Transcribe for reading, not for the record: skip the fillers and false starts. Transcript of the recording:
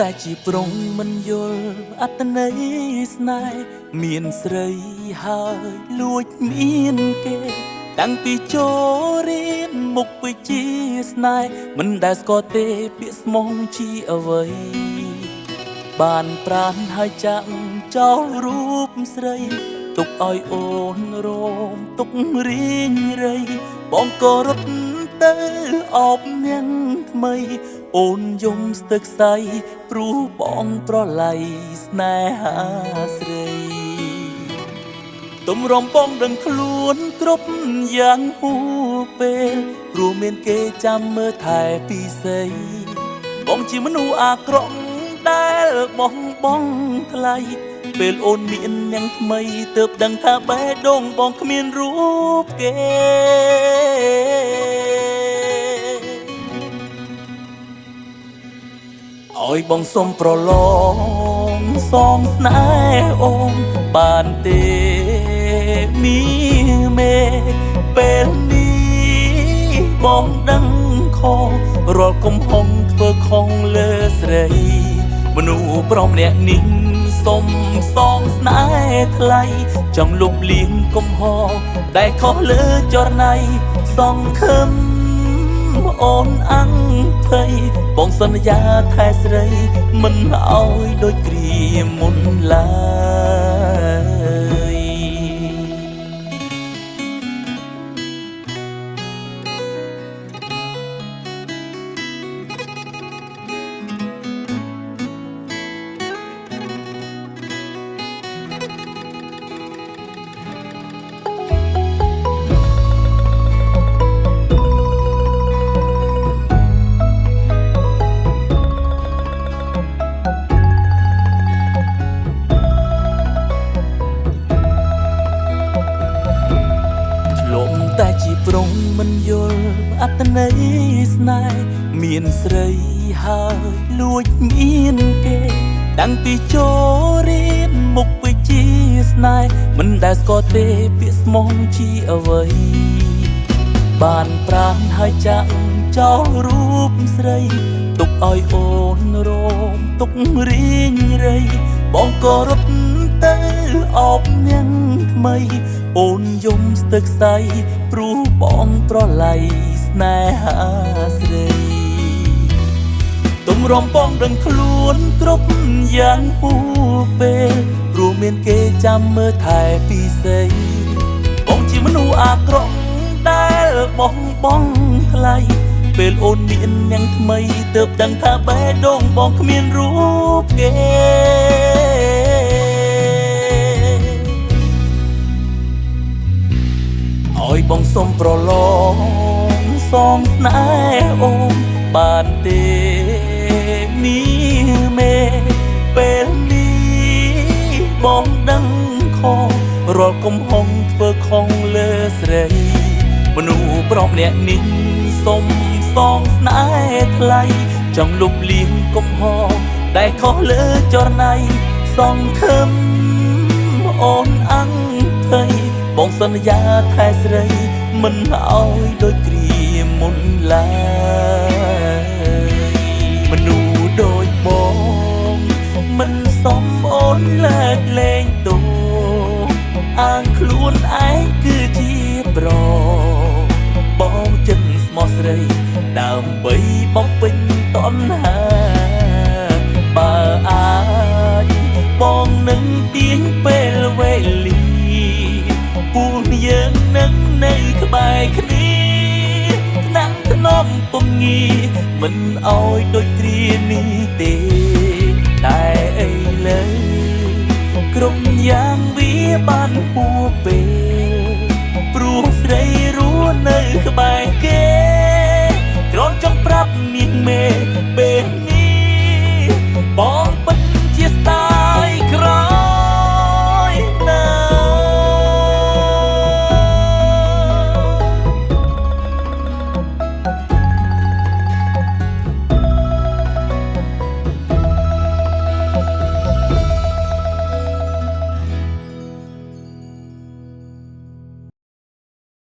តែជាប្រុងមិនយល់អត្តន័យស្នេហ៍មានស្រីហើយលួចមានគេតាំងពីចូលរៀនមុខវិជ្ជាស្នេហ៍មិនដែលស្គាល់ទេពាក្យស្មងជាអ្វីបានប្រានហើយចាក់ចោលរូបស្រីទុកឲ្យអូនរោមទុករៀងរៃបងក៏រត់ទៅអបនាងថ្មីអូនយំស្ទឹកសៃព្រោះបងប្រឡ័យស្នេហាស្រីទំរំបងដឹងខ្លួនគ្រប់យ៉ាងហួពេលព្រោះមានគេចាំមើលថែពីស័យបងជាមនុស្សអាក្រក់ដែលបងថ្លៃពេលអូនមាននាងថ្មីទើបដឹងថាបេះដូងបងគ្មានរូបគេឲ្យបងសុំប្រឡងសងស្នេហ៍អូនបានទេមីមេពេលនេះបងដឹងខុសរាល់កំហុសធ្វើខុសលើស្រីមនុស្សប្រុសម្នាក់នេះសុំសងស្នេហ៍ថ្លៃចង់លុបលាងកំហុសដែលខុសលើចរណៃសង្ឃឹមអូនអង្គភ័យបងសន្យាថែស្រីមិនឲ្យដូចគ្រាមុនឡើយតែជាប្រុងមិនយល់អត្តន័យស្នេហ៍មានស្រីហើយលួចមានគេតាំងពីចូលរៀនមុខវិជ្ជាស្នេហ៍មិនដែលស្គាល់ទេពាក្យស្មងជាអ្វីបានប្រានហើយចាក់ចោលរូបស្រីទុកឲ្យអូនរោមទុករៀងរៃបងក៏រត់ទៅអបនាងថ្មីអូនយំស្ទឹកសៃព្រោះបងប្រឡ័យស្នេហាស្រីទំរំបងដឹងខ្លួនគ្រប់យ៉ាងហួពេលព្រោះមានគេចាំមើលថែពីស័យបងជាមនុស្សអាក្រក់ដែលបងថ្លៃពេលអូនមាននាងថ្មីទើបដឹងថាបេះដូងបងគ្មានរូបគេឲ្យបងសុំប្រឡងសងស្នេហ៍អូនបានទេមីមេពេលនេះបងដឹងខុសរាល់កំហុសធ្វើខុសលើស្រីមនុស្សប្រុសម្នាក់នេះសុំសងស្នេហ៍ថ្លៃចង់លុបលាងកំហុសដែលខុសលើចរណៃសង្ឃឹមអូនអង្គភ័យបងសន្យាថែស្រីមិនឲ្យដូចគ្រាមុនឡើយមនុស្សដូចបងមិនសមអូនលើកលែងទោអាងខ្លួនឯងគឺជាប្របងចិនស្មោះស្រីដើម្បីបំពេញតណ្ហាបើអាចបងនឹងទាញពេលវេលាពួកយើងនឹងនៅក្បែរគ្នាថ្នាក់ថ្នមពំងាមិនឲ្យដូចគ្រានេះទេតែឥឡូវគ្រប់យ៉ាងវាបានហួសពេលព្រោះស្រីរស់នៅក្បែរគេ